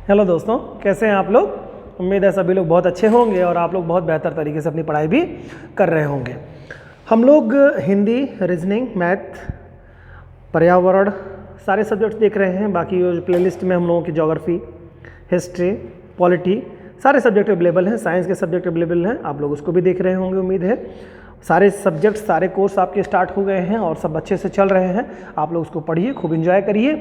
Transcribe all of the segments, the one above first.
Hello दोस्तों, कैसे हैं आप लोग। उम्मीद है सभी लोग बहुत अच्छे होंगे और आप लोग बहुत बेहतर तरीके से अपनी पढ़ाई भी कर रहे होंगे। हम लोग हिंदी, रीजनिंग, मैथ, पर्यावरण सारे सब्जेक्ट्स देख रहे हैं। बाकी जो प्लेलिस्ट में हम लोगों की ज्योग्राफी, हिस्ट्री, पॉलिटी सारे सब्जेक्ट अवेलेबल हैं। साइंस के सब्जेक्ट अवेलेबल हैं, आप लोग उसको भी देख रहे होंगे उम्मीद है। सारे सब्जेक्ट्स, सारे कोर्स आपके स्टार्ट हो गए हैं और सब अच्छे से चल रहे हैं। आप लोग उसको पढ़िए, खूब एंजॉय करिए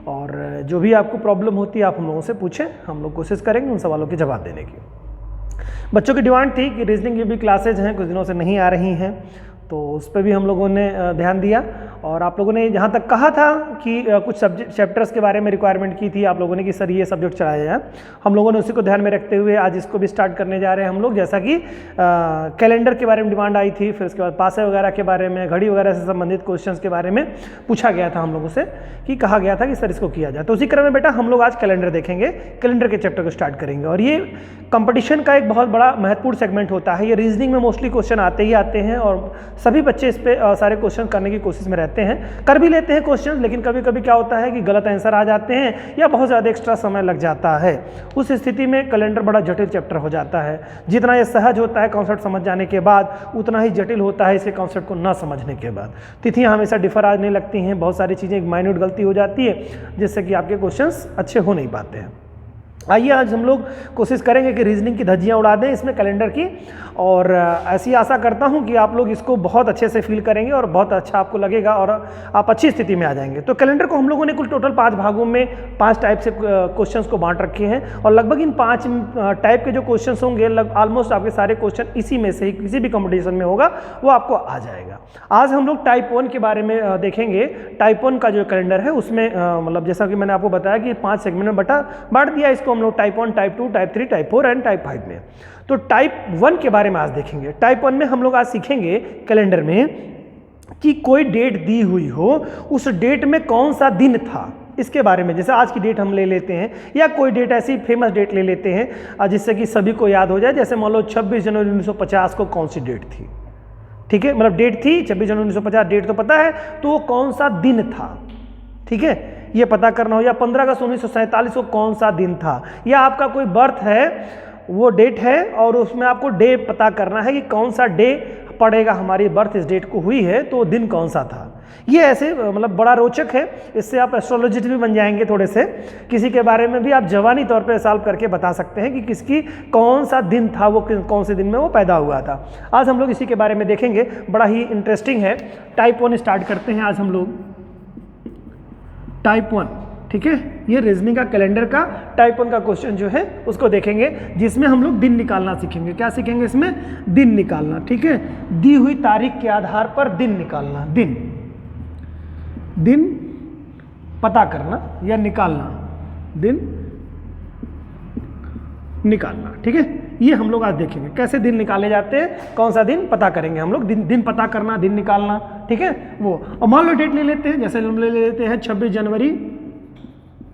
और जो भी आपको प्रॉब्लम होती है आप हम लोगों से पूछें, हम लोग कोशिश करेंगे उन सवालों के जवाब देने की। बच्चों की डिमांड थी कि रीजनिंग की भी क्लासेज हैं, कुछ दिनों से नहीं आ रही हैं, तो उस पर भी हम लोगों ने ध्यान दिया और आप लोगों ने जहाँ तक कहा था कि कुछ सब्जेक्ट चैप्टर्स के बारे में रिक्वायरमेंट की थी आप लोगों ने कि सर ये सब्जेक्ट चलाया जाए। हम लोगों ने उसी को ध्यान में रखते हुए आज इसको भी स्टार्ट करने जा रहे हैं हम लोग। जैसा कि कैलेंडर के बारे में डिमांड आई थी, फिर उसके बाद पासे वगैरह के बारे में, घड़ी वगैरह से संबंधित क्वेश्चंस के बारे में पूछा गया था हम लोगों से कि कहा गया था कि सर इसको किया जाए। तो उसी क्रम में बेटा हम लोग आज कैलेंडर देखेंगे, कैलेंडर के चैप्टर को स्टार्ट करेंगे। और ये कंपटीशन का एक बहुत बड़ा महत्वपूर्ण सेगमेंट होता है। ये रीजनिंग में मोस्टली क्वेश्चन आते ही आते हैं और सभी बच्चे इस पे सारे क्वेश्चन करने की कोशिश में रहते हैं, कर भी लेते हैं क्वेश्चन, लेकिन कभी कभी क्या होता है कि गलत आंसर आ जाते हैं या बहुत ज़्यादा एक्स्ट्रा समय लग जाता है। उस स्थिति में कैलेंडर बड़ा जटिल चैप्टर हो जाता है। जितना ये सहज होता है कॉन्सेप्ट समझ जाने के बाद, उतना ही जटिल होता है इसके कॉन्सेप्ट को ना समझने के बाद। तिथियाँ हमेशा डिफर आज नहीं लगती हैं, बहुत सारी चीज़ें, एक माइन्यूट गलती हो जाती है जिससे कि आपके क्वेश्चन अच्छे हो नहीं पाते हैं। आइए आज हम लोग कोशिश करेंगे कि रीजनिंग की धज्जियाँ उड़ा दें इसमें कैलेंडर की, और ऐसी आशा करता हूं कि आप लोग इसको बहुत अच्छे से फील करेंगे और बहुत अच्छा आपको लगेगा और आप अच्छी स्थिति में आ जाएंगे। तो कैलेंडर को हम लोगों ने कुल टोटल 5 भागों में 5 टाइप से क्वेश्चंस को बांट रखे हैं और लगभग इन 5 टाइप के जो क्वेश्चंस होंगे ऑलमोस्ट आपके सारे क्वेश्चन इसी में से ही किसी भी कंपटीशन में होगा वो आपको आ जाएगा। आज हम लोग टाइप 1 के बारे में देखेंगे। टाइप 1 का जो कैलेंडर है उसमें मतलब जैसा कि मैंने आपको बताया कि 5 सेगमेंट में बांट दिया इसको हम लोग, type 1, type 2, type 3, type 4 and type 5 में। तो टाइप 1 के बारे में आज देखेंगे। टाइप 1 में हम लोग आज सीखेंगे कैलेंडर में कि कोई डेट दी हुई हो, उस डेट में कौन सा दिन था इसके बारे में। जैसे आज की डेट हम ले लेते हैं या कोई डेट ऐसी फेमस डेट ले लेते हैं जिससे कि सभी को याद हो जाए। जैसे मान लो 26 जनवरी 1950 को कौन सी डेट थी, ठीक है, मतलब डेट थी 26 जनवरी 1950, डेट तो पता है, तो वो कौन सा दिन था, ठीक है, ये पता करना हो। या 15 अगस्त 1947 को कौन सा दिन था, या आपका कोई बर्थ है, वो डेट है और उसमें आपको डे पता करना है कि कौन सा डे पड़ेगा, हमारी बर्थ इस डेट को हुई है तो दिन कौन सा था। ये ऐसे मतलब बड़ा रोचक है, इससे आप एस्ट्रोलॉजिस्ट भी बन जाएंगे थोड़े से। किसी के बारे में भी आप जवानी तौर पे सॉल्व करके बता सकते हैं कि किसकी कौन सा दिन था, वो कौन से दिन में वो पैदा हुआ था। आज हम लोग इसी के बारे में देखेंगे, बड़ा ही इंटरेस्टिंग है। टाइप 1 स्टार्ट करते हैं आज हम लोग। टाइप 1, ठीक है, ये रीजनिंग का कैलेंडर का टाइप 1 का क्वेश्चन जो है उसको देखेंगे, जिसमें हम लोग दिन निकालना सीखेंगे। क्या सीखेंगे इसमें? दिन निकालना, ठीक है, दी हुई तारीख के आधार पर दिन निकालना, दिन पता करना या निकालना, दिन निकालना, ठीक है। ये हम लोग आज देखेंगे कैसे दिन निकाले जाते हैं, कौन सा दिन पता करेंगे हम लोग। दिन पता करना, दिन निकालना, ठीक है वो। और मान लो डेट ले लेते हैं, जैसे हम ले लेते हैं 26 जनवरी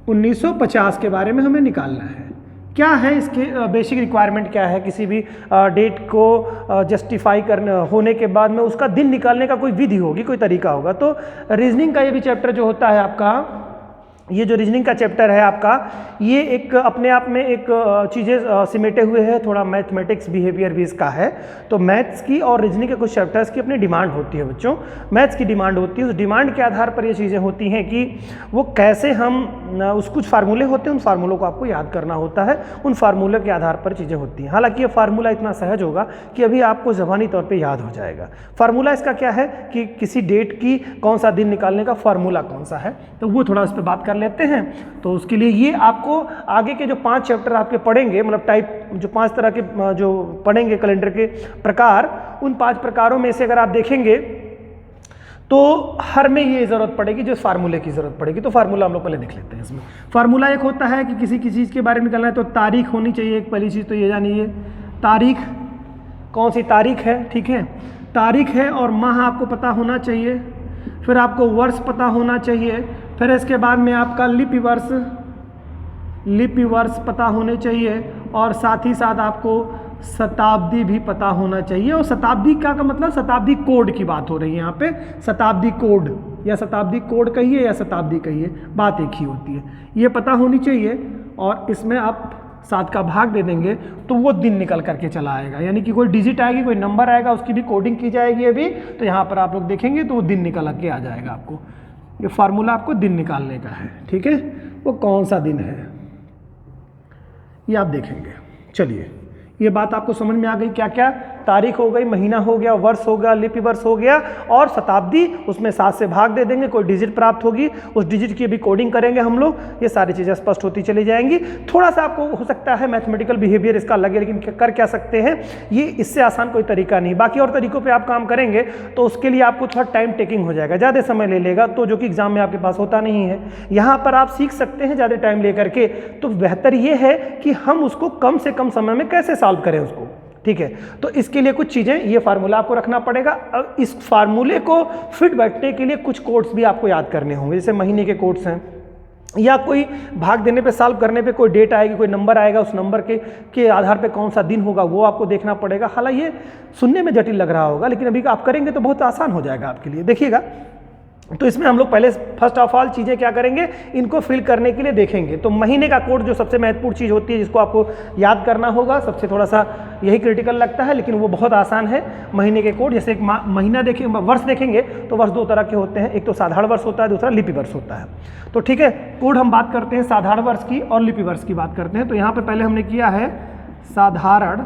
1950 के बारे में हमें निकालना है। क्या है इसके बेसिक रिक्वायरमेंट, क्या है किसी भी डेट को जस्टिफाई करने होने के बाद में उसका दिन निकालने का कोई विधि होगी, कोई तरीका होगा। तो रीजनिंग का ये भी चैप्टर जो होता है आपका, ये जो रीजनिंग का चैप्टर है आपका, ये एक अपने आप में एक चीज़ें सिमेटे हुए हैं, थोड़ा मैथमेटिक्स बिहेवियर भी इसका है। तो मैथ्स की और रीजनिंग के कुछ चैप्टर्स की अपनी डिमांड होती है बच्चों, मैथ्स की डिमांड होती है। उस डिमांड के आधार पर ये चीज़ें होती हैं कि वो कैसे हम उस कुछ फार्मूले होते हैं, उन फार्मूलों को आपको याद करना होता है, उन फार्मूले के आधार पर चीज़ें होती हैं। हालांकि ये फार्मूला इतना सहज होगा कि अभी आपको ज़बानी तौर पर याद हो जाएगा। फार्मूला इसका क्या है कि किसी डेट की कौन सा दिन निकालने का फार्मूला कौन सा है, तो वो थोड़ा उस पर बात कर लेते हैं। तो उसके लिए ये आपको आगे के जो 5 चैप्टर आपके पढ़ेंगे, मतलब टाइप जो 5 तरह के जो पढ़ेंगे कैलेंडर के प्रकार, उन 5 प्रकारों में से अगर आप देखेंगे तो हर में ये ज़रूरत पड़ेगी जो फार्मूले की ज़रूरत पड़ेगी। तो फार्मूला हम लोग पहले देख लेते हैं। इसमें फार्मूला एक होता है कि किसी चीज़ के बारे में निकालना है तो तारीख होनी चाहिए एक, पहली चीज़ तो ये जानिए, तारीख कौन सी तारीख है, ठीक है, तारीख है और माह आपको पता होना चाहिए, फिर आपको वर्ष पता होना चाहिए, फिर इसके बाद में आपका लिपि वर्ष पता होने चाहिए और साथ ही साथ आपको शताब्दी भी पता होना चाहिए। और शताब्दी का मतलब शताब्दी कोड की बात हो रही है यहाँ पे, शताब्दी कोड या शताब्दी कोड कहिए या शताब्दी कहिए, बात एक ही होती है। ये पता होनी चाहिए और इसमें आप 7 का भाग दे देंगे तो वो दिन निकल करके चला आएगा, यानी कि कोई डिजिट आएगी, कोई नंबर आएगा, उसकी भी कोडिंग की जाएगी अभी, तो यहाँ पर आप लोग देखेंगे तो वो दिन निकल के आ जाएगा आपको। ये फार्मूला आपको दिन निकालने का है, ठीक है। वो कौन सा दिन है ये आप देखेंगे। चलिए, ये बात आपको समझ में आ गई, क्या क्या तारीख हो गई, महीना हो गया, वर्ष हो गया, लिपि वर्ष हो गया, और शताब्दी, उसमें 7 से भाग दे देंगे, कोई डिजिट प्राप्त होगी, उस डिजिट की भी कोडिंग करेंगे हम लोग। ये सारी चीज़ें स्पष्ट होती चली जाएंगी। थोड़ा सा आपको हो सकता है मैथमेटिकल बिहेवियर इसका लगे, लेकिन कर क्या सकते हैं, ये इससे आसान कोई तरीका नहीं। बाकी और तरीकों पर आप काम करेंगे तो उसके लिए आपको थोड़ा टाइम टेकिंग हो जाएगा, ज़्यादा समय ले लेगा, तो जो कि एग्जाम में आपके पास होता नहीं है। यहाँ पर आप सीख सकते हैं ज़्यादा टाइम ले करके, तो बेहतर ये है कि हम उसको कम से कम समय में कैसे सॉल्व करें उसको, ठीक है। तो इसके लिए कुछ चीज़ें, ये फार्मूला आपको रखना पड़ेगा। अब इस फार्मूले को फिट बैठने के लिए कुछ कोड्स भी आपको याद करने होंगे, जैसे महीने के कोड्स हैं, या कोई भाग देने पे सॉल्व करने पे कोई डेट आएगी, कोई नंबर आएगा, उस नंबर के आधार पे कौन सा दिन होगा वो आपको देखना पड़ेगा। हालांकि ये सुनने में जटिल लग रहा होगा, लेकिन अभी आप करेंगे तो बहुत आसान हो जाएगा आपके लिए। देखिएगा, तो इसमें हम लोग पहले फर्स्ट ऑफ ऑल चीज़ें क्या करेंगे, इनको फिल करने के लिए देखेंगे। तो महीने का कोड जो सबसे महत्वपूर्ण चीज़ होती है, जिसको आपको याद करना होगा, सबसे थोड़ा सा यही क्रिटिकल लगता है, लेकिन वो बहुत आसान है। महीने के कोड, जैसे एक महीना देखेंगे, वर्ष देखेंगे तो वर्ष 2 तरह के होते हैं, एक तो साधारण वर्ष होता है, दूसरा लिपि वर्ष होता है। तो ठीक है, कोड हम बात करते हैं साधारण वर्ष की और लिपि वर्ष की बात करते हैं। तो यहाँ पर पहले हमने किया है साधारण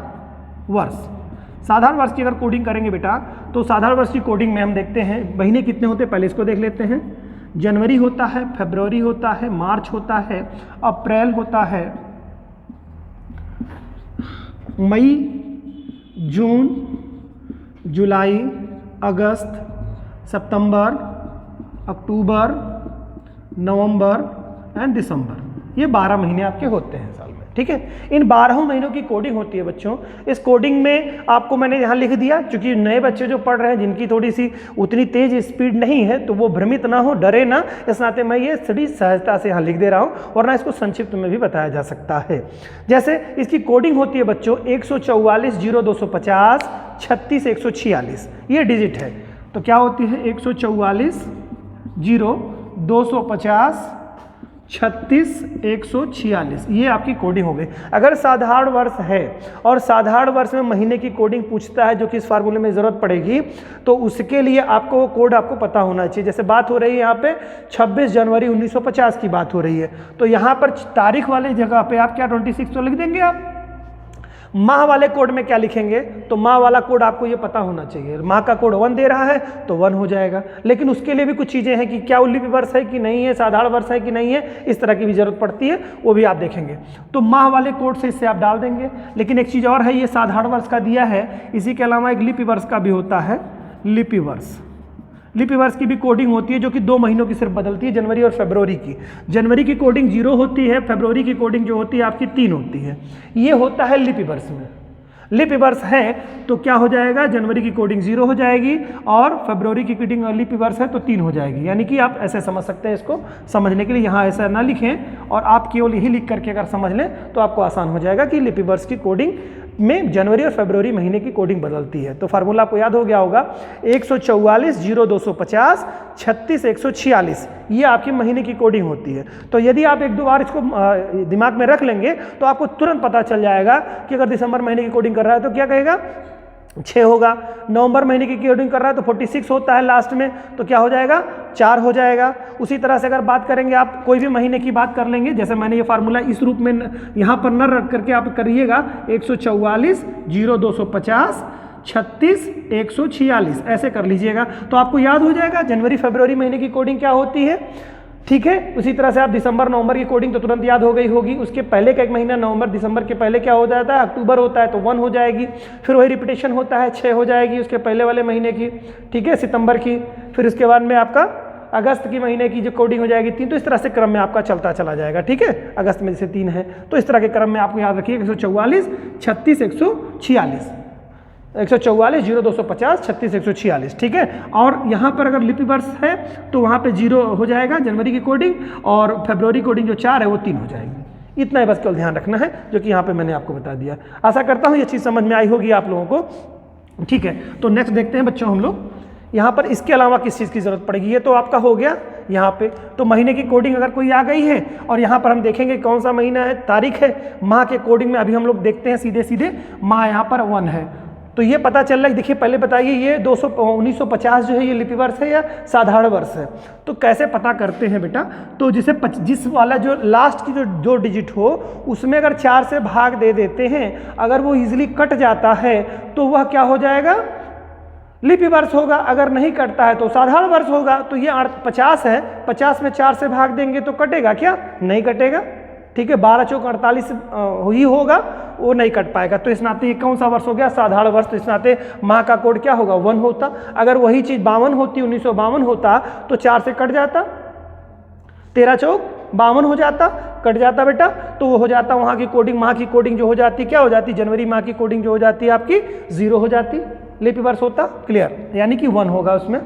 वर्ष। साधारण वर्ष की अगर कोडिंग करेंगे बेटा, तो साधारण वर्ष की कोडिंग में हम देखते हैं महीने कितने होते हैं, पहले इसको देख लेते हैं। जनवरी होता है, फरवरी होता है, मार्च होता है, अप्रैल होता है, मई, जून, जुलाई, अगस्त, सितंबर, अक्टूबर, नवंबर एंड दिसंबर। ये 12 महीने आपके होते हैं साल में, ठीक है। इन 12 महीनों की कोडिंग होती है बच्चों। इस कोडिंग में आपको मैंने यहाँ लिख दिया, क्योंकि नए बच्चे जो पढ़ रहे हैं, जिनकी थोड़ी सी उतनी तेज स्पीड नहीं है, तो वो भ्रमित ना हो, डरे ना, इस नाते मैं ये थोड़ी सहजता से यहाँ लिख दे रहा हूँ, वरना इसको संक्षिप्त में भी बताया जा सकता है। जैसे इसकी कोडिंग होती है बच्चों 144 0250 36 146, ये डिजिट है। तो क्या होती है 144 0250 36 146, ये आपकी कोडिंग हो गई। अगर साधारण वर्ष है और साधारण वर्ष में महीने की कोडिंग पूछता है, जो कि इस फार्मूले में ज़रूरत पड़ेगी, तो उसके लिए आपको वो कोड आपको पता होना चाहिए। जैसे बात हो रही है यहाँ पे 26 जनवरी 1950 की बात हो रही है, तो यहाँ पर तारीख वाली जगह पे आप क्या 26 तो लिख देंगे आप। माह वाले कोड में क्या लिखेंगे, तो माह वाला कोड आपको ये पता होना चाहिए। माह का कोड 1 दे रहा है तो 1 हो जाएगा, लेकिन उसके लिए भी कुछ चीज़ें हैं कि क्या वो लिपि वर्ष है कि नहीं है, साधारण वर्ष है कि नहीं है, इस तरह की भी जरूरत पड़ती है, वो भी आप देखेंगे। तो माह वाले कोड से इससे आप डाल देंगे। लेकिन एक चीज़ और है, ये साधारण वर्ष का दिया है, इसी के अलावा एक लिपि वर्ष का भी होता है, लिपि वर्ष। लिपि वर्ष की भी कोडिंग होती है, जो कि 2 महीनों की सिर्फ बदलती है, जनवरी और फरवरी की। जनवरी की कोडिंग 0 होती है, फरवरी की कोडिंग जो होती है आपकी 3 होती है। ये होता है लिपि वर्ष में। लिपि वर्ष है तो क्या हो जाएगा, जनवरी की कोडिंग 0 हो जाएगी और फरवरी की कोडिंग लिपि वर्ष है तो 3 हो जाएगी। यानी कि आप ऐसे समझ सकते हैं, इसको समझने के लिए यहाँ ऐसा ना लिखें और आप केवल यही लिख करके अगर समझ लें तो आपको आसान हो जाएगा कि लिपि वर्ष की कोडिंग में जनवरी और फरवरी महीने की कोडिंग बदलती है। तो फार्मूला आपको याद हो गया होगा, 144 0250 36 146, ये आपकी महीने की कोडिंग होती है। तो यदि आप 1-2 बार इसको दिमाग में रख लेंगे तो आपको तुरंत पता चल जाएगा कि अगर दिसंबर महीने की कोडिंग कर रहा है तो क्या कहेगा 6 होगा, नवंबर महीने की कोडिंग कर रहा है तो 46 होता है लास्ट में, तो क्या हो जाएगा 4 हो जाएगा। उसी तरह से अगर बात करेंगे, आप कोई भी महीने की बात कर लेंगे, जैसे मैंने ये फार्मूला इस रूप में यहाँ पर न रख करके आप करिएगा, 144 0250 36 146 ऐसे कर लीजिएगा, तो आपको याद हो जाएगा जनवरी फरवरी महीने की कोडिंग क्या होती है, ठीक है। उसी तरह से आप दिसंबर नवंबर की कोडिंग तो तुरंत याद हो गई होगी। उसके पहले का एक महीना नवंबर दिसंबर के पहले क्या हो जाता है, अक्टूबर होता है तो 1 हो जाएगी, फिर वही रिपीटेशन होता है 6 हो जाएगी उसके पहले वाले महीने की, ठीक है, सितंबर की, फिर उसके बाद में आपका अगस्त की महीने की जो कोडिंग हो जाएगी 3। तो इस तरह से क्रम में आपका चलता चला जाएगा, ठीक है। अगस्त में जैसे 3 है तो इस तरह के क्रम में आपको याद रखिए 144 36 146 144 0250 36 146, ठीक है। और यहाँ पर अगर लिपि वर्ष है तो वहाँ पे 0 हो जाएगा जनवरी की कोडिंग, और फरवरी कोडिंग जो 4 है वो 3 हो जाएगी। इतना ही बस केवल ध्यान रखना है, जो कि यहाँ पे मैंने आपको बता दिया। आशा करता हूँ ये चीज़ समझ में आई होगी आप लोगों को, ठीक है। तो नेक्स्ट देखते हैं बच्चों हम लोग, यहाँ पर इसके अलावा किस चीज़ की ज़रूरत पड़ेगी। ये तो आपका हो गया, यहाँ पे। तो महीने की कोडिंग अगर कोई आ गई है और यहाँ पर हम देखेंगे कौन सा महीना है, तारीख है। माह के कोडिंग में अभी हम लोग देखते हैं सीधे सीधे माह यहाँ पर 1 है, तो ये पता चल रहा है। देखिए पहले बताइए ये 1950 जो है ये लिपि वर्ष है या साधारण वर्ष है, तो कैसे पता करते हैं बेटा। तो जिसे 25 वाला जो लास्ट की जो डिजिट हो उसमें अगर 4 से भाग दे देते हैं, अगर वो इजीली कट जाता है तो वह क्या हो जाएगा, लिपि वर्ष होगा। अगर नहीं कटता है तो साधारण वर्ष होगा। तो ये 50 है, 50 में 4 से भाग देंगे तो कटेगा क्या, नहीं कटेगा। ठीक है, 12 चौक 48 ही होगा, वो नहीं कट पाएगा। तो इस नाते ये कौन सा वर्ष हो गया, साधारण वर्ष। तो इस नाते माह का कोड क्या होगा, 1 होता। अगर वही चीज़ 52 होती, 1952 होता तो 4 से कट जाता, 13 चौक 52 हो जाता, कट जाता बेटा। तो वो हो जाता वहाँ की कोडिंग, माह की कोडिंग जो हो जाती क्या हो जाती, जनवरी माह की कोडिंग जो हो जाती है आपकी 0 हो जाती, लिपि वर्ष होता। क्लियर, यानी कि 1 होगा उसमें।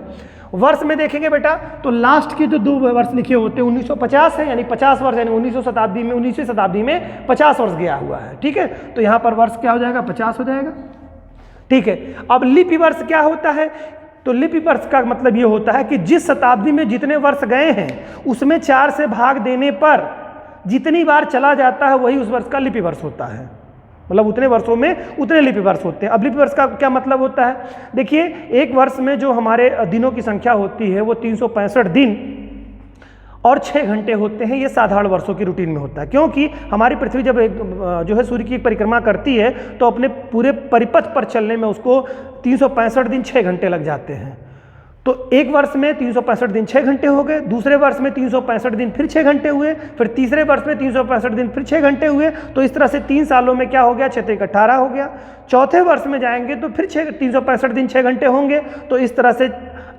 वर्ष में देखेंगे बेटा तो लास्ट के जो 2 वर्ष लिखे होते हैं 1950 है, यानी 50 वर्ष, यानी 19वीं शताब्दी में 50 वर्ष गया हुआ है। ठीक है, तो यहाँ पर वर्ष क्या हो जाएगा, 50 हो जाएगा। ठीक है, अब लिपि वर्ष क्या होता है, तो लिपि वर्ष का मतलब ये होता है कि जिस शताब्दी में जितने वर्ष गए हैं उसमें 4 से भाग देने पर जितनी बार चला जाता है वही उस वर्ष का लिपि वर्ष होता है। मतलब उतने वर्षों में उतने लिपि वर्ष होते हैं। अब लिपि वर्ष का क्या मतलब होता है, देखिए एक वर्ष में जो हमारे दिनों की संख्या होती है वो 365 दिन और 6 घंटे होते हैं। ये साधारण वर्षों की रूटीन में होता है, क्योंकि हमारी पृथ्वी जब जो है सूर्य की परिक्रमा करती है तो अपने पूरे परिपथ पर चलने में उसको 365 दिन 6 घंटे लग जाते हैं। तो एक वर्ष में 365 दिन 6 घंटे हो गए, दूसरे वर्ष में 365 दिन फिर 6 घंटे हुए, फिर तीसरे वर्ष में 365 दिन फिर 6 घंटे हुए। तो इस तरह से 3 सालों में क्या हो गया, 6 18 हो गया। चौथे वर्ष में जाएंगे तो फिर 365 दिन 6 घंटे होंगे। तो इस तरह से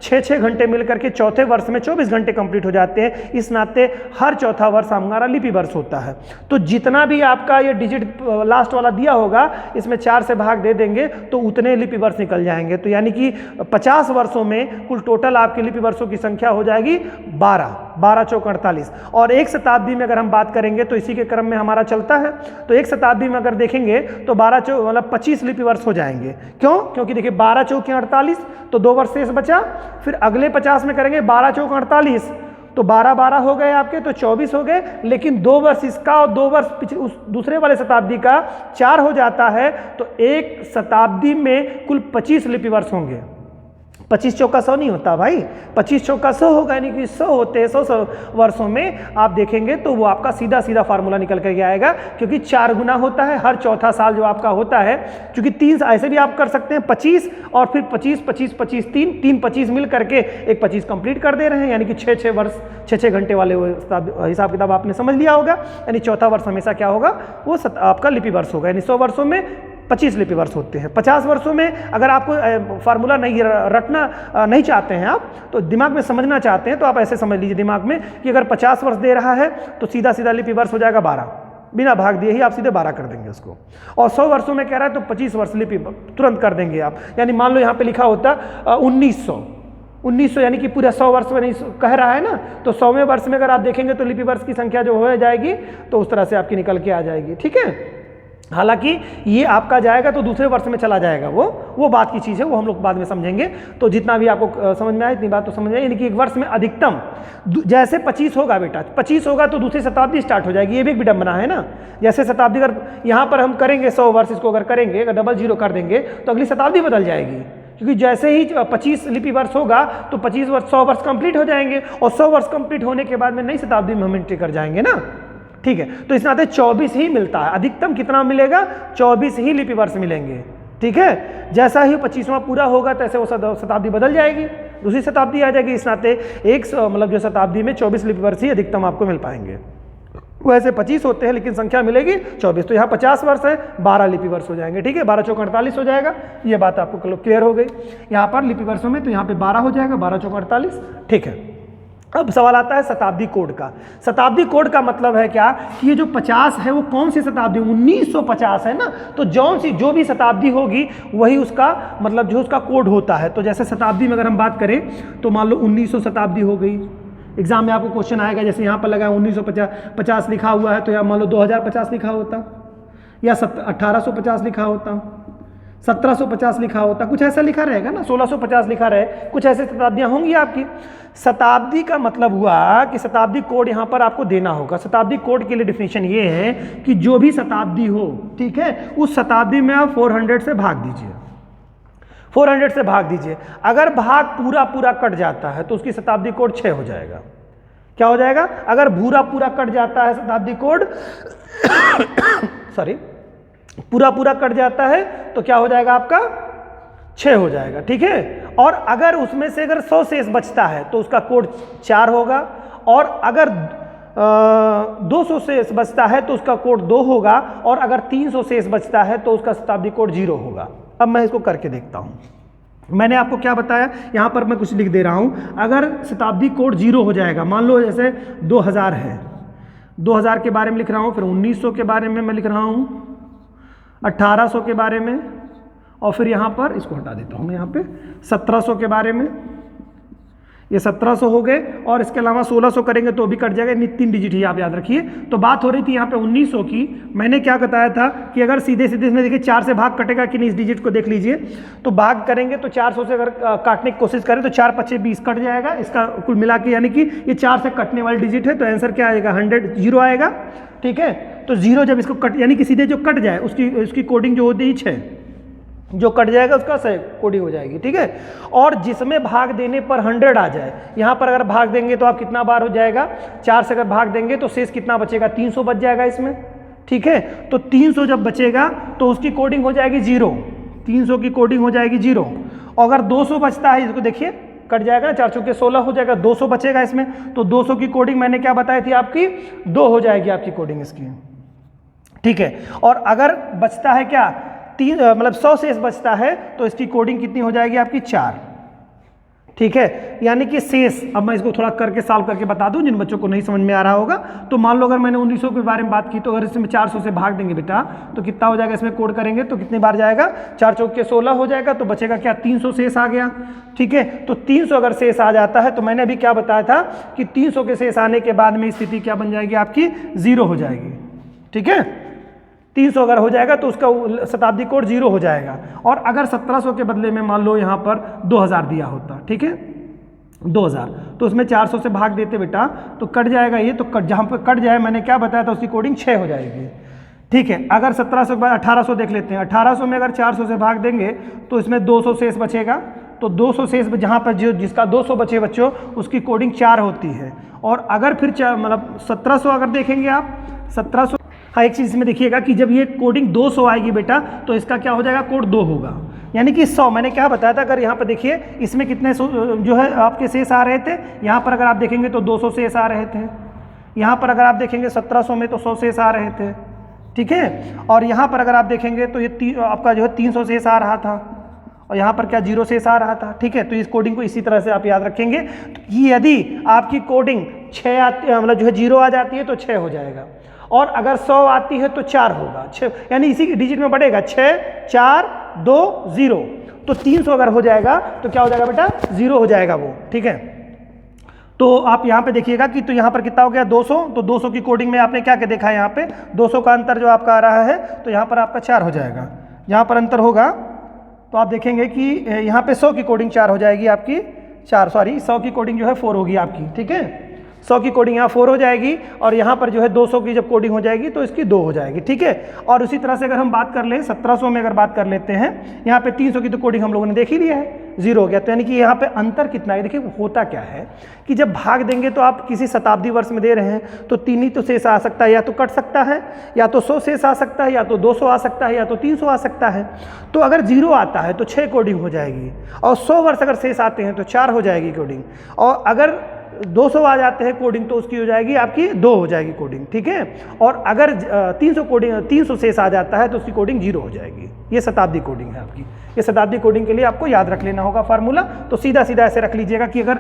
6 घंटे मिलकर के चौथे वर्ष में 24 घंटे कंप्लीट हो जाते हैं। इस नाते हर चौथा वर्ष हमारा लिपि वर्ष होता है। तो जितना भी आपका ये डिजिट लास्ट वाला दिया होगा इसमें 4 से भाग दे देंगे तो उतने लिपि वर्ष निकल जाएंगे। तो यानी कि 50 वर्षों में कुल टोटल आपके लिपि वर्षों की संख्या हो जाएगी 12 चौक 48। और एक शताब्दी में अगर हम बात करेंगे तो इसी के क्रम में हमारा चलता है। तो एक शताब्दी में अगर देखेंगे तो 12 चौक मतलब 25 लिपि वर्ष हो जाएंगे। क्यों, क्योंकि देखिए 12 चौक 48 तो 2 वर्ष शेष बचा, फिर अगले 50 में करेंगे 12 चौक 48 तो 12 हो गए आपके, तो 24 हो गए। लेकिन 2 वर्ष इसका और 2 वर्ष उस दूसरे वाले शताब्दी का 4 हो जाता है। तो एक शताब्दी में कुल 25 लिपि वर्ष होंगे। 25 चौका 100 नहीं होता भाई, 25 चौका 100 होगा, यानी कि 100 होते हैं। 100 वर्षों में आप देखेंगे तो वो आपका सीधा सीधा फार्मूला निकल करके आएगा, क्योंकि 4 गुना होता है हर चौथा साल जो आपका होता है। क्योंकि 3 ऐसे भी आप कर सकते हैं 25 और फिर 25 25 25 3 25 मिल करके एक 25 कंप्लीट कर दे रहे हैं, यानी कि 6 वर्ष 6 घंटे वाले हिसाब किताब आपने समझ लिया होगा। यानी चौथा वर्ष हमेशा क्या होगा, वो आपका लिपि वर्ष होगा। यानी 100 वर्षों में 25 लिपि वर्ष होते हैं। 50 वर्षों में अगर आपको फार्मूला नहीं रटना नहीं चाहते हैं आप, तो दिमाग में समझना चाहते हैं, तो आप ऐसे समझ लीजिए दिमाग में कि अगर 50 वर्ष दे रहा है तो सीधा सीधा लिपि वर्ष हो जाएगा 12, बिना भाग दिए ही आप सीधे 12 कर देंगे उसको। और 100 वर्षों में कह रहा है तो 25 वर्ष लिपि तुरंत कर देंगे आप। यानी मान लो यहाँ पे लिखा होता 1900 यानी कि पूरा 100 वर्ष में नहीं कह रहा है ना, तो 100वें वर्ष में अगर आप देखेंगे तो लिपि वर्ष की संख्या जो हो जाएगी तो उस तरह से आपकी निकल के आ जाएगी। ठीक है, हालांकि ये आपका जाएगा तो दूसरे वर्ष में चला जाएगा, वो बात की चीज़ है, वो हम लोग बाद में समझेंगे। तो जितना भी आपको समझ में आए इतनी बात तो समझ में आए। यानी कि एक वर्ष में अधिकतम जैसे 25 होगा बेटा, 25 होगा तो दूसरी शताब्दी स्टार्ट हो जाएगी। ये भी एक विडंबना है ना, जैसे शताब्दी अगर यहाँ पर हम करेंगे 100 वर्ष, इसको अगर करेंगे अगर 00 कर देंगे तो अगली शताब्दी बदल जाएगी। क्योंकि जैसे ही 25 लिपि वर्ष होगा तो 25 वर्ष 100 वर्ष कंप्लीट हो जाएंगे, और 100 वर्ष कंप्लीट होने के बाद में नई शताब्दी में हम एंट्री कर जाएंगे ना। ठीक है, तो इस नाते 24 ही मिलता है। अधिकतम कितना मिलेगा, 24 ही लिपि वर्ष मिलेंगे। ठीक है, जैसा ही 25वां पूरा होगा तैसे वो शताब्दी बदल जाएगी, दूसरी शताब्दी आ जाएगी। इस नाते एक मतलब जो शताब्दी में 24 लिपि वर्ष ही अधिकतम आपको मिल पाएंगे। वैसे 25 होते हैं लेकिन संख्या मिलेगी 24। तो यहाँ 50 वर्ष है, 12 लिपि वर्ष हो जाएंगे। ठीक है, 12 चौक 48 हो जाएगा। ये बात आपको क्लियर हो गई यहाँ पर लिपि वर्षों में। तो यहाँ पे 12 हो जाएगा, 12 चौक 48। ठीक है, अब सवाल आता है शताब्दी कोड का। शताब्दी कोड का मतलब है क्या कि ये जो 50 है वो कौन सी शताब्दी, 1950 है ना। तो जो भी शताब्दी होगी वही उसका मतलब जो उसका कोड होता है। तो जैसे शताब्दी में अगर हम बात करें तो मान लो 1900 शताब्दी हो गई। एग्जाम में आपको क्वेश्चन आएगा, जैसे यहाँ पर लगा 1950 लिखा हुआ है तो यहाँ मान लो 2050 लिखा होता, या 1850 लिखा होता, 1750 लिखा होता, कुछ ऐसा लिखा रहेगा ना, 1650 लिखा रहे, कुछ ऐसे शताब्दियाँ होंगी आपकी। शताब्दी का मतलब हुआ कि शताब्दी कोड यहाँ पर आपको देना होगा। शताब्दी कोड के लिए डेफिनेशन ये है कि जो भी शताब्दी हो, ठीक है, उस शताब्दी में आप 400 से भाग दीजिए, 400 से भाग दीजिए। अगर भाग पूरा पूरा कट जाता है तो उसकी शताब्दी कोड 6 हो जाएगा। क्या हो जाएगा? अगर पूरा पूरा कट जाता है शताब्दी कोड सॉरी, पूरा पूरा कट जाता है तो क्या हो जाएगा आपका? 6 हो जाएगा, ठीक है। और अगर उसमें से अगर 100 शेष बचता है तो उसका कोड 4 होगा, और अगर 200 शेष बचता है तो उसका कोड 2 होगा, और अगर 300 शेष बचता है तो उसका शताब्दी कोड 0 होगा। अब मैं इसको करके देखता हूँ। मैंने आपको क्या बताया, यहाँ पर मैं कुछ लिख दे रहा हूँ। अगर शताब्दी कोड 0 हो जाएगा, मान लो जैसे 2000 है, 2000 के बारे में लिख रहा हूँ, फिर 1900 के बारे में मैं लिख रहा हूँ, 1800 के बारे में, और फिर यहाँ पर इसको हटा देता हूँ मैं, यहाँ पे 1700 के बारे में, ये 1700 हो गए, और इसके अलावा 1600 करेंगे तो भी कट जाएगा। 3 डिजिट ही आप याद रखिए। तो बात हो रही थी यहाँ पे 1900 की। मैंने क्या बताया था कि अगर सीधे सीधे इसमें देखिए 4 से भाग कटेगा कि नहीं, इस डिजिट को देख लीजिए। तो भाग करेंगे तो 400 से अगर काटने की कोशिश करें तो 4 5 20 कट जाएगा, इसका कुल मिला के, यानी कि ये 4 से कटने वाली डिजिट है। तो आंसर क्या आएगा? 100, 0 आएगा, ठीक है। तो 0 जब इसको कट, यानी कि सीधे जो कट जाए उसकी कोडिंग जो होती है 6, जो कट जाएगा उसका सही कोडिंग हो जाएगी, ठीक है। और जिसमें भाग देने पर 100 आ जाए, यहाँ पर अगर भाग देंगे तो आप कितना बार हो जाएगा? 4 से अगर भाग देंगे तो शेष कितना बचेगा? 300 बच जाएगा इसमें, ठीक है। तो 300 जब बचेगा तो उसकी कोडिंग हो जाएगी 0, 300 की कोडिंग हो जाएगी 0। और अगर 200 बचता है, इसको देखिए कट जाएगा, 4 चौके 16 हो जाएगा, 200 बचेगा इसमें, तो 200 की कोडिंग मैंने क्या बताई थी आपकी? 2 हो जाएगी आपकी कोडिंग इसकी, ठीक है। और अगर बचता है क्या? 3 मतलब 100 शेष बचता है तो इसकी कोडिंग कितनी हो जाएगी आपकी? 4, ठीक है। यानी कि शेष, अब मैं इसको थोड़ा करके सॉल्व करके बता दूं जिन बच्चों को नहीं समझ में आ रहा होगा। तो मान लो अगर मैंने 1900 के बारे में बात की, तो अगर इसमें 400 से भाग देंगे बेटा तो कितना हो जाएगा? इसमें कोड करेंगे तो कितनी बार जाएगा? 4 चौके 16 हो जाएगा, तो बचेगा क्या? 300 शेष आ गया, ठीक है। तो 300 अगर शेष आ जाता है तो मैंने अभी क्या बताया था कि 300 के शेष आने के बाद में स्थिति क्या बन जाएगी आपकी? 0 हो जाएगी, ठीक है। 300 अगर हो जाएगा तो उसका शताब्दी कोड 0 हो जाएगा। और अगर 1700 के बदले में मान लो यहाँ पर 2000 दिया होता, ठीक है, 2000, तो उसमें 400 से भाग देते बेटा तो कट जाएगा ये, तो कट, जहाँ पर कट जाए मैंने क्या बताया था, उसकी कोडिंग 6 हो जाएगी, ठीक है। अगर 1700 के बाद 1800 देख लेते हैं। 1800 में अगर 400 से भाग देंगे तो इसमें 200 शेष बचेगा, तो 200 शेष जहाँ पर जिसका 200 बचे बच्चों, उसकी कोडिंग 4 होती है। और अगर फिर मतलब 1700 अगर देखेंगे आप, 1700, हाँ एक चीज़ इसमें देखिएगा कि जब ये कोडिंग 200 आएगी बेटा तो इसका क्या हो जाएगा? कोड 2 होगा, यानी कि 100। मैंने क्या बताया था, अगर यहाँ पर देखिए इसमें कितने जो है आपके शेष आ रहे थे, यहाँ पर अगर आप देखेंगे तो 200 शेष आ रहे थे, यहाँ पर अगर आप देखेंगे 1700 में तो 100 शेष आ रहे थे, ठीक है। और यहाँ पर अगर आप देखेंगे तो ये आपका जो है 300 शेष आ रहा था, और यहाँ पर क्या 0 शेष आ रहा था, ठीक है। तो इस कोडिंग को इसी तरह से आप याद रखेंगे कि यदि आपकी कोडिंग 6 आती, मतलब जो है 0 आ जाती है तो 6 हो जाएगा, और अगर 100 आती है तो 4 होगा, 6 यानी इसी डिजिट में बढ़ेगा, 6 4 2 0। तो 300 अगर हो जाएगा तो क्या हो जाएगा बेटा? 0 हो जाएगा वो, ठीक है। तो आप यहाँ पे देखिएगा कि तो यहाँ पर कितना हो गया? 200। तो 200 की कोडिंग में आपने क्या क्या देखा है? यहाँ पे 200 का अंतर जो आपका आ रहा है, तो यहाँ पर आपका 4 हो जाएगा। यहाँ पर अंतर होगा तो आप देखेंगे कि यहाँ पे 100 की कोडिंग 4 हो जाएगी आपकी, 100 की कोडिंग जो है 4 होगी आपकी, ठीक है। 100 की कोडिंग यहाँ 4 हो जाएगी, और यहाँ पर जो है 200 की जब कोडिंग हो जाएगी तो इसकी 2 हो जाएगी, ठीक है। और उसी तरह से अगर हम बात कर लें 1700 में अगर बात कर लेते हैं, यहाँ पे 300 की तो कोडिंग हम लोगों ने देख ही लिया है, 0 हो गया। तो यानी कि यहाँ पे अंतर कितना है? देखिए होता क्या है कि जब भाग देंगे तो आप किसी शताब्दी वर्ष में दे रहे हैं तो 3 ही तो शेष आ सकता है, या तो कट सकता है, या तो 100 शेष आ सकता है, या तो 200 आ सकता है, या तो 300 आ सकता है। तो अगर 0 आता है तो 6 कोडिंग हो जाएगी, और 100 वर्ष अगर शेष आते हैं तो 4 हो जाएगी कोडिंग, और अगर 200 आ जाते हैं कोडिंग तो उसकी हो जाएगी आपकी 2 हो जाएगी कोडिंग, ठीक है। और अगर 300 शेष आ जाता है तो उसकी कोडिंग 0 हो जाएगी। ये शताब्दी कोडिंग है आपकी। ये शताब्दी कोडिंग के लिए आपको याद रख लेना होगा फार्मूला। तो सीधा सीधा ऐसे रख लीजिएगा कि अगर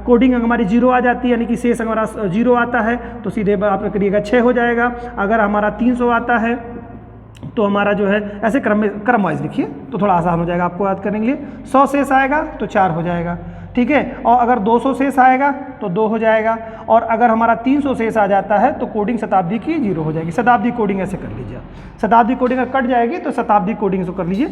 कोडिंग हमारी 0 आ जाती है, यानी कि शेष हमारा 0 आता है, तो सीधे आप करिएगा 6 हो जाएगा। अगर हमारा 300 आता है तो हमारा जो है ऐसे क्रम वाइज लिखिए तो थोड़ा आसान हो जाएगा आपको याद करने के लिए। 100 शेष आएगा तो 4 हो जाएगा, ठीक है। और अगर 200 शेष आएगा तो 2 हो जाएगा, और अगर हमारा 300 शेष आ जाता है तो कोडिंग शताब्दी की 0 हो जाएगी। शताब्दी कोडिंग ऐसे कर लीजिए, शताब्दी कोडिंग अगर कट जाएगी तो शताब्दी कोडिंग इसको कर लीजिए,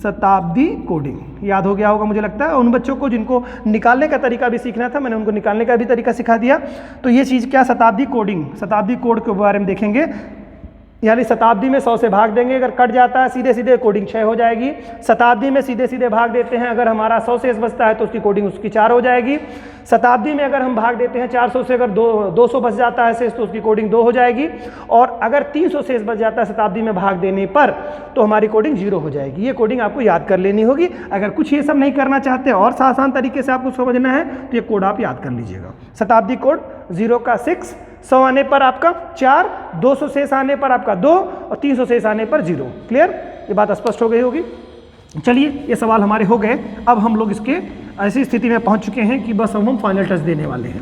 शताब्दी कोडिंग। याद हो गया होगा मुझे लगता है। उन बच्चों को जिनको निकालने का तरीका भी सीखना था, मैंने उनको निकालने का भी तरीका सिखा दिया। तो ये चीज़ क्या, शताब्दी कोडिंग, शताब्दी कोड के बारे में देखेंगे। यानी शताब्दी में 100 से भाग देंगे, अगर कट जाता है सीधे सीधे कोडिंग 6 हो जाएगी। शताब्दी में सीधे सीधे भाग देते हैं, अगर हमारा 100 शेष बचता है तो उसकी कोडिंग उसकी 4 हो जाएगी। शताब्दी में अगर हम भाग देते हैं 400 से, अगर 200 बच जाता है शेष तो उसकी कोडिंग 2 हो जाएगी। और अगर 300 शेष बच जाता है शताब्दी में भाग देने पर तो हमारी कोडिंग 0 हो जाएगी। ये कोडिंग आपको याद कर लेनी होगी। अगर कुछ ये सब नहीं करना चाहते और आसान तरीके से आपको समझना है तो ये कोड आप याद कर लीजिएगा। शताब्दी कोड 0 का 6, 100 आने पर आपका 4, 200 शेष आने पर आपका 2 और 300 शेष आने पर 0। क्लियर, ये बात स्पष्ट हो गई होगी। चलिए, ये सवाल हमारे हो गए। अब हम लोग इसके ऐसी स्थिति में पहुंच चुके हैं कि बस हम फाइनल टच देने वाले हैं।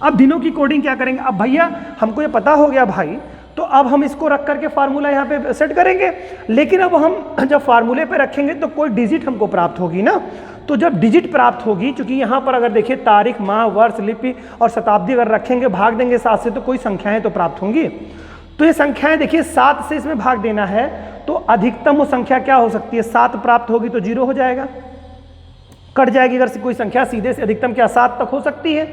अब दिनों की कोडिंग क्या करेंगे। अब भैया हमको ये पता हो गया भाई, तो अब हम इसको रख करके फार्मूला यहाँ पे सेट करेंगे। लेकिन अब हम जब फार्मूले पे रखेंगे तो कोई डिजिट हमको प्राप्त होगी ना। तो जब डिजिट प्राप्त होगी, क्योंकि यहाँ पर अगर देखिए तारीख, माह, वर्ष, लिपि और शताब्दी अगर रखेंगे, भाग देंगे 7 से तो कोई संख्याएं तो प्राप्त होंगी। तो ये संख्याएं देखिए 7 से इसमें भाग देना है तो अधिकतम वो संख्या क्या हो सकती है, 7 प्राप्त होगी तो 0 हो जाएगा, कट जाएगी। अगर कोई संख्या सीधे से अधिकतम क्या 7 तक हो सकती है,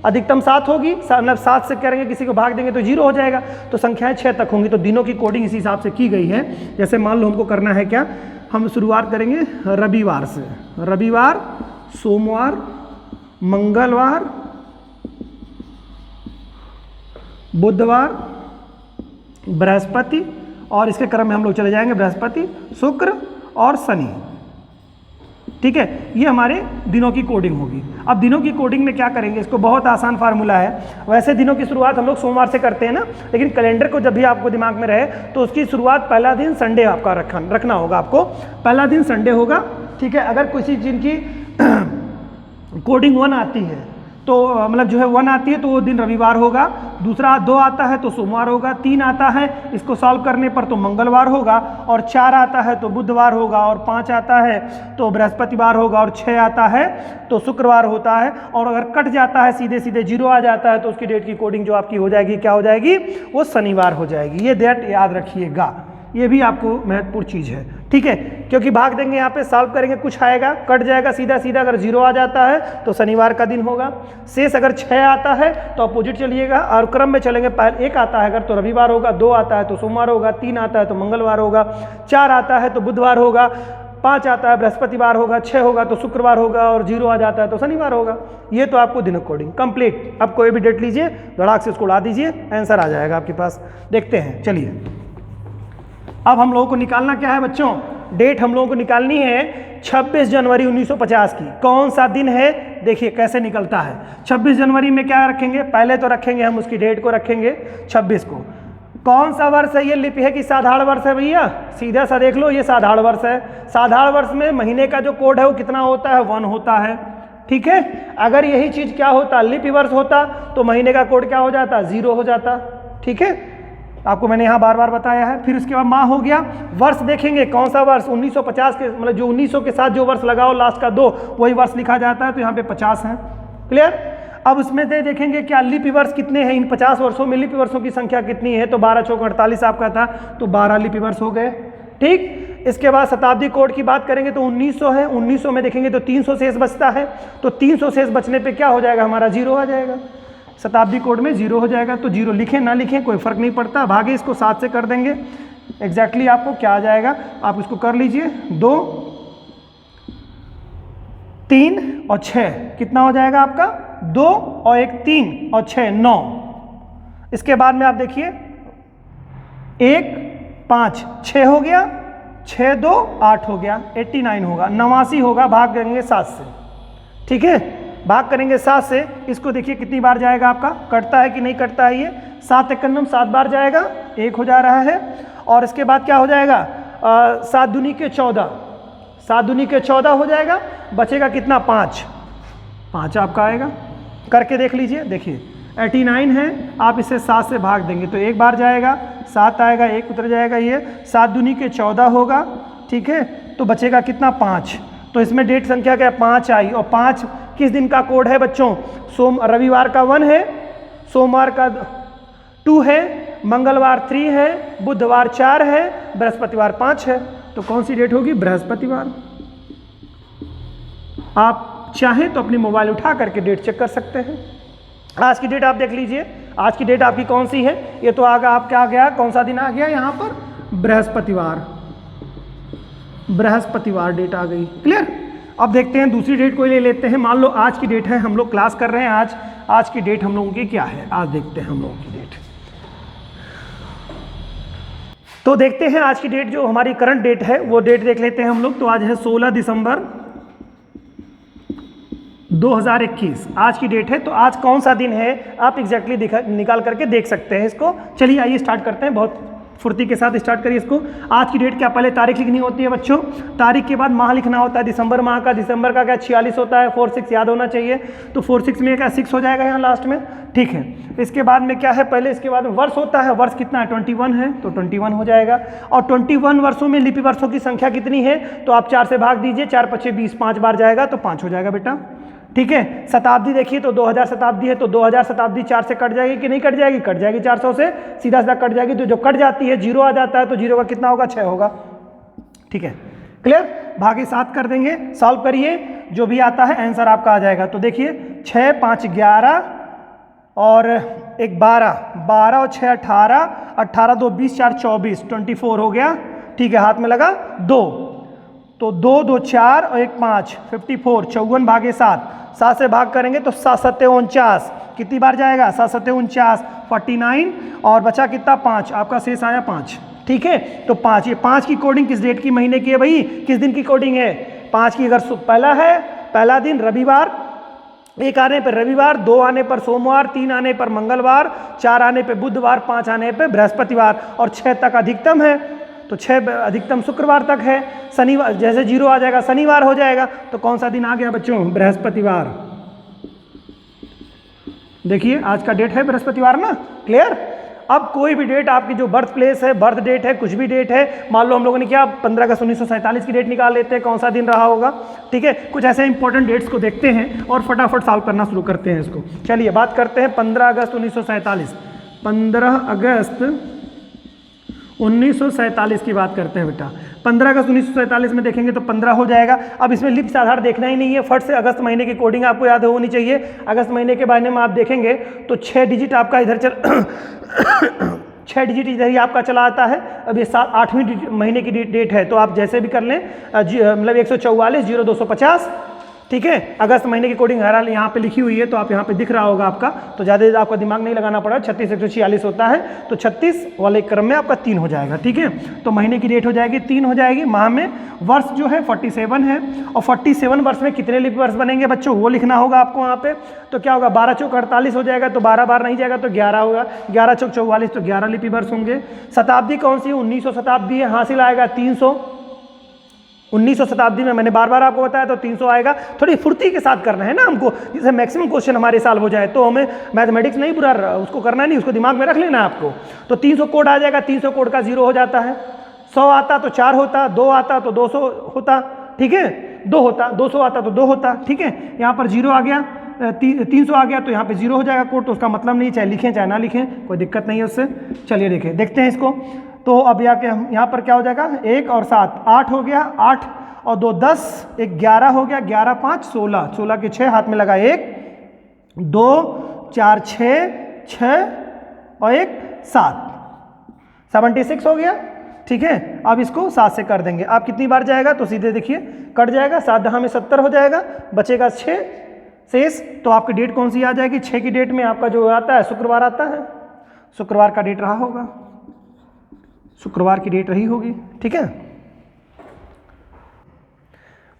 अधिकतम 7 होगी, मतलब 7 से करेंगे किसी को भाग देंगे तो 0 हो जाएगा। तो संख्याएं 6 तक होंगी। तो दिनों की कोडिंग इसी हिसाब से की गई है। जैसे मान लो हमको करना है क्या, हम शुरुआत करेंगे रविवार से। रविवार, सोमवार, मंगलवार, बुधवार, बृहस्पति, और इसके क्रम में हम लोग चले जाएंगे बृहस्पति, शुक्र और शनि। ठीक है, ये हमारे दिनों की कोडिंग होगी। अब दिनों की कोडिंग में क्या करेंगे, इसको बहुत आसान फार्मूला है। वैसे दिनों की शुरुआत हम लोग सोमवार से करते हैं ना, लेकिन कैलेंडर को जब भी आपको दिमाग में रहे तो उसकी शुरुआत पहला दिन संडे आपका रखना होगा। आपको पहला दिन संडे होगा। ठीक है, अगर किसी जिनकी कोडिंग 1 आती है तो मतलब जो है 1 आती है तो वो दिन रविवार होगा। दूसरा 2 आता है तो सोमवार होगा। 3 आता है इसको सॉल्व करने पर तो मंगलवार होगा। और 4 आता है तो बुधवार होगा। और 5 आता है तो बृहस्पतिवार होगा। और 6 आता है तो शुक्रवार होता है। और अगर कट जाता है सीधे सीधे 0 आ जाता है तो उसकी डेट की कोडिंग जो आपकी हो जाएगी, क्या हो जाएगी, वो शनिवार हो जाएगी। ये डेट याद रखिएगा, ये भी आपको महत्वपूर्ण चीज़ है। ठीक है, क्योंकि भाग देंगे यहाँ पे, सॉल्व करेंगे, कुछ आएगा, कट जाएगा सीधा सीधा। अगर 0 आ जाता है तो शनिवार का दिन होगा। शेष अगर 6 आता है तो अपोजिट चलिएगा और क्रम में चलेंगे। पहले 1 आता है अगर तो रविवार होगा, 2 आता है तो सोमवार होगा, 3 आता है तो मंगलवार होगा, 4 आता है तो बुधवार होगा, 5 आता है बृहस्पतिवार होगा, 6 होगा तो शुक्रवार होगा, और 0 आ जाता है तो शनिवार होगा। ये तो आपको दिन कोडिंग कंप्लीट। अब कोई भी डेट लीजिए, धड़ाक से उसको उड़ा दीजिए, आंसर आ जाएगा आपके पास। देखते हैं, चलिए अब हम लोगों को निकालना क्या है बच्चों, डेट हम लोगों को निकालनी है 26 जनवरी 1950 की। कौन सा दिन है, देखिए कैसे निकलता है। 26 जनवरी में क्या रखेंगे, पहले तो रखेंगे हम उसकी डेट को रखेंगे 26 को। कौन सा वर्ष है, ये लिपि है कि साधारण वर्ष है भैया, सीधा सा देख लो, ये साधारण वर्ष है। साधारण वर्ष में महीने का जो कोड है वो कितना होता है, 1 होता है। ठीक है, अगर यही चीज क्या होता, लिपि वर्ष होता तो महीने का कोड क्या हो जाता, 0 हो जाता। ठीक है, आपको मैंने यहाँ बार बार बताया है। फिर उसके बाद माह हो गया। वर्ष देखेंगे कौन सा वर्ष, 1950 के, मतलब जो 1900 के साथ जो वर्ष लगाओ लास्ट का 2 वही वर्ष लिखा जाता है, तो यहाँ पे 50 है। क्लियर। अब उसमें से देखेंगे क्या लिपि वर्ष कितने हैं, इन 50 वर्षों में लिपि वर्षों की संख्या कितनी है, तो 12 चौक 48 आपका था, तो 12 लिपि वर्ष हो गए। ठीक, इसके बाद शताब्दी कोड की बात करेंगे तो 1900 है। 1900 में देखेंगे तो 300 शेष बचता है, तो 300 शेष बचने पे क्या हो जाएगा, हमारा 0 आ जाएगा। शताब्दी कोड में 0 हो जाएगा। तो 0 लिखें ना लिखें कोई फर्क नहीं पड़ता, भागे इसको 7 से कर देंगे, एग्जैक्टली आपको क्या आ जाएगा, आप इसको कर लीजिए। 2, 3 और 6 कितना हो जाएगा आपका, 2 और 1 3 और 6 9। इसके बाद में आप देखिए 1 5 6 हो गया, 6 2 8 हो गया, 89 होगा, 89 होगा। भाग करेंगे 7 से। ठीक है, भाग करेंगे 7 से। इसको देखिए कितनी बार जाएगा आपका, कटता है कि नहीं कटता है, ये 7 एकम 7 बार जाएगा, 1 हो जा रहा है। और इसके बाद क्या हो जाएगा, 7 दूनी के 14, 7 दूनी के 14 हो जाएगा, बचेगा कितना, 5 आपका आएगा। करके देख लीजिए, देखिए 89 है, आप इसे 7 से भाग देंगे तो 1 बार जाएगा, 7 आएगा, 1 उतर जाएगा, ये 7 दूनी के 14 होगा। ठीक है, तो बचेगा कितना, 5। तो इसमें डेट संख्या क्या है, 5 आई, और 5 किस दिन का कोड है बच्चों, रविवार का 1 है, सोमवार का 2 है, मंगलवार 3 है, बुधवार 4 है, बृहस्पतिवार 5 है। तो कौन सी डेट होगी, बृहस्पतिवार। आप चाहें तो अपनी मोबाइल उठा करके डेट चेक कर सकते हैं। आज की डेट आप देख लीजिए, आज की डेट आपकी कौन सी है, ये तो आगे आपका आ गया, कौन सा दिन आ गया यहाँ पर, बृहस्पतिवार, बृहस्पतिवार डेट आ गई। क्लियर। अब देखते हैं दूसरी डेट कोई ले लेते हैं। मान लो आज की डेट है, हम लोग क्लास कर रहे हैं आज की डेट हम लोगों की क्या है, आज देखते हैं हम लोगों की डेट। तो देखते हैं आज की डेट जो हमारी करंट डेट है वो डेट देख लेते हैं हम लोग। तो आज है 16 दिसंबर 2021 आज की डेट है। तो आज कौन सा दिन है आप एग्जैक्टली निकाल करके देख सकते हैं इसको। चलिए आइए स्टार्ट करते हैं, बहुत फुर्ती के साथ स्टार्ट करिए इसको। आज की डेट क्या, पहले तारीख लिखनी होती है बच्चों, तारीख के बाद माह लिखना होता है। दिसंबर माह का, दिसंबर का क्या 46 होता है, 4-6 याद होना चाहिए। तो 4-6 में क्या 6 हो जाएगा यहाँ लास्ट में, ठीक है। इसके बाद में क्या है, पहले इसके बाद में वर्ष होता है, वर्ष कितना है 21 है, तो 21 हो जाएगा। और 21 वर्षों में लिपि वर्षों की संख्या कितनी है, तो आप 4 से भाग दीजिए, 4×5 = 20, 5 बार जाएगा तो 5 हो जाएगा बेटा, ठीक है। शताब्दी देखिए तो 2000 शताब्दी है, तो 2000 शताब्दी 4 से कट जाएगी कि नहीं कट जाएगी, कट जाएगी 400 से, सीधा सीधा कट जाएगी। तो जो कट जाती है 0 आ जाता है, तो 0 का कितना होगा, 6 होगा, ठीक है। क्लियर। भागे 7 कर देंगे, सॉल्व करिए, जो भी आता है आंसर आपका आ जाएगा। तो देखिए 6 5 11 और 1 12, 12 और 6 18, 18 2 20, 4 24, 24 हो गया, ठीक है। हाथ में लगा 2, तो 2 2 4 और 1 5, 54, 54 भागे 7, 7 से भाग करेंगे तो 7 7 49, कितनी बार जाएगा, 7 7 49, 49, और बचा कितना 5, आपका शेष आया 5, ठीक है। तो 5, ये 5 की कोडिंग किस डेट की महीने की है भाई, किस दिन की कोडिंग है 5 की। अगर पहला है, पहला दिन रविवार, 1 आने पर रविवार, 2 आने पर सोमवार, 3 आने पर मंगलवार, 4 आने पर बुधवार, 5 आने पर बृहस्पतिवार, और 6 तक अधिकतम है, तो 6 अधिकतम शुक्रवार तक है। शनिवार जैसे 0 आ जाएगा शनिवार हो जाएगा। तो कौन सा दिन आ गया बच्चों, बृहस्पतिवार। देखिए आज का डेट है बृहस्पतिवार ना, क्लियर। अब कोई भी डेट आपकी जो बर्थ प्लेस है, बर्थ डेट है, कुछ भी डेट है, मान लो हम लोगों ने क्या 15 अगस्त 1947 की डेट निकाल लेते हैं, कौन सा दिन रहा होगा, ठीक है। कुछ ऐसे इंपॉर्टेंट डेट्स को देखते हैं और फटाफट सॉल्व करना शुरू करते हैं इसको। चलिए बात करते हैं 15 अगस्त 1947, 15 अगस्त 1947 की बात करते हैं बेटा। 15 अगस्त 1947 में देखेंगे तो 15 हो जाएगा। अब इसमें लिप्स आधार देखना ही नहीं है, फट से अगस्त महीने की कोडिंग आपको याद होनी चाहिए। अगस्त महीने के बारे में आप देखेंगे तो 6 डिजिट आपका इधर 6 डिजिट इधर ही आपका चला आता है। अब ये 8वें महीने की डेट है, तो आप जैसे भी कर लें, मतलब 144 0250, ठीक है। अगस्त महीने की कोडिंग हर यहाँ पे लिखी हुई है, तो आप यहाँ पे दिख रहा होगा आपका, तो ज़्यादा आपका दिमाग नहीं लगाना पड़ा। 36 146 होता है, तो 36 वाले क्रम में आपका 3 हो जाएगा, ठीक है। तो महीने की डेट हो जाएगी 3 हो जाएगी। माह में वर्ष जो है 47 है, और 47 वर्ष में कितने लिपि वर्ष बनेंगे बच्चों, वो लिखना होगा आपको वहाँ पे। तो क्या होगा, 12 चौक 48 हो जाएगा, तो 12 बार नहीं जाएगा तो 11 होगा, 11 चौक 44, तो 11 लिपि वर्ष होंगे। शताब्दी कौन सी, 1900 शताब्दी है, हासिल आएगा 300। 1900 शताब्दी में मैंने बार बार आपको बताया, तो 300 आएगा। थोड़ी फुर्ती के साथ करना है ना हमको, जिससे मैक्सिमम क्वेश्चन हमारे साल हो जाए। तो हमें मैथमेटिक्स नहीं पूरा उसको करना नहीं, उसको दिमाग में रख लेना है आपको। तो 300 कोड आ जाएगा, 300 कोड का 0 हो जाता है। 100 आता तो 4 होता, 2 आता तो 200 होता, ठीक है, 2 होता, 200 आता तो 2 होता, ठीक है। यहाँ पर 0 आ गया, 300 आ गया, तो यहाँ पे 0 हो जाएगा कोड। तो उसका मतलब नहीं, चाहे लिखें चाहे ना लिखें, कोई दिक्कत नहीं है उससे। चलिए देखें, देखते हैं इसको। तो अब यहाँ पर क्या हो जाएगा, 1 और 7 8 हो गया, 8 और 2 10, 1 11 हो गया, 11 5 16, 16 के 6, हाथ में लगा 1 2 4 6 और 1 7, 76 हो गया, ठीक है। अब इसको 7 से कर देंगे। आप कितनी बार जाएगा, तो सीधे देखिए कट जाएगा, 7 10 में 70 हो जाएगा, बचेगा 6 शेष। तो आपकी डेट कौन सी आ जाएगी, 6 की डेट में आपका जो आता है शुक्रवार आता है, शुक्रवार का डेट रहा होगा, शुक्रवार की डेट रही होगी, ठीक है।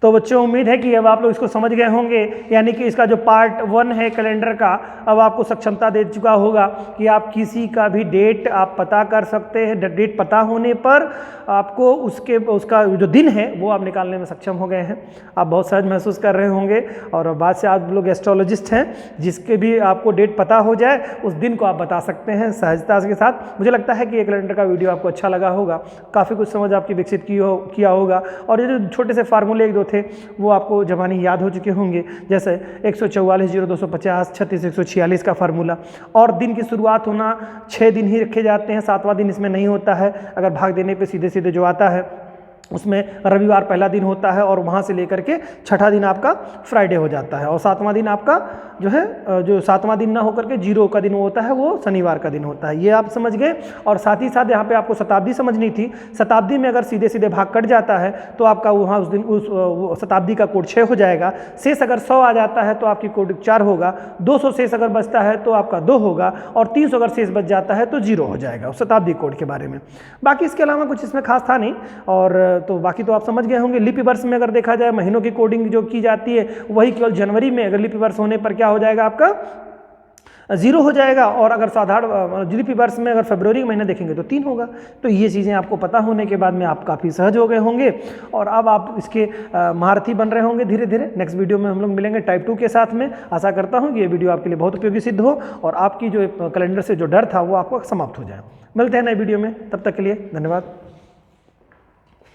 तो बच्चों उम्मीद है कि अब आप लोग इसको समझ गए होंगे, यानी कि इसका जो पार्ट 1 है कैलेंडर का, अब आपको सक्षमता दे चुका होगा कि आप किसी का भी डेट आप पता कर सकते हैं। डेट पता होने पर आपको उसका जो दिन है वो आप निकालने में सक्षम हो गए हैं। आप बहुत सहज महसूस कर रहे होंगे, और बाद से आप लोग एस्ट्रोलॉजिस्ट हैं, जिसके भी आपको डेट पता हो जाए उस दिन को आप बता सकते हैं सहजता के साथ। मुझे लगता है कि ये कैलेंडर का वीडियो आपको अच्छा लगा होगा, काफ़ी कुछ समझ आपकी विकसित किया होगा। और ये जो छोटे से फार्मूले 1 2 थे वो आपको ज़बानी याद हो चुके होंगे, जैसे 144 0 250 36 146 का फार्मूला। और दिन की शुरुआत होना 6 दिन ही रखे जाते हैं, 7वां दिन इसमें नहीं होता है। अगर भाग देने पे सीधे सीधे जो आता है उसमें रविवार पहला दिन होता है और वहाँ से लेकर के छठा दिन आपका फ्राइडे हो जाता है, और 7वां दिन आपका जो है जो 7वां दिन ना होकर के 0 का दिन होता है वो शनिवार का दिन होता है। ये आप समझ गए। और साथ ही साथ यहाँ पे आपको शताब्दी समझनी थी। शताब्दी में अगर सीधे सीधे भाग कट जाता है तो आपका वहाँ उस दिन उस शताब्दी का कोड 6 हो जाएगा। शेष अगर 100 आ जाता है तो आपकी कोड 4 होगा, 200 शेष अगर बचता है तो आपका 2 होगा, और 300 अगर शेष बच जाता है तो 0 हो जाएगा उस शताब्दी कोड के बारे में। बाकी इसके अलावा कुछ इसमें खास था नहीं। और तो बाकी तो आप समझ गए होंगे। लिपि वर्ष में अगर देखा जाए महीनों की कोडिंग जो की जाती है वही केवल जनवरी में, अगर लिपि वर्ष होने पर क्या हो जाएगा आपका 0 हो जाएगा, और अगर साधारण लिपि वर्ष में अगर फरवरी का महीना देखेंगे तो 3 होगा। तो ये चीज़ें आपको पता होने के बाद में आप काफ़ी सहज हो गए होंगे और अब आप इसके महारथी बन रहे होंगे धीरे धीरे। नेक्स्ट वीडियो में हम लोग मिलेंगे टाइप 2 के साथ में। आशा करता हूँ कि ये वीडियो आपके लिए बहुत उपयोगी सिद्ध हो और आपकी जो कैलेंडर से जो डर था वो आपको समाप्त हो जाए। मिलते हैं नए वीडियो में, तब तक के लिए धन्यवाद।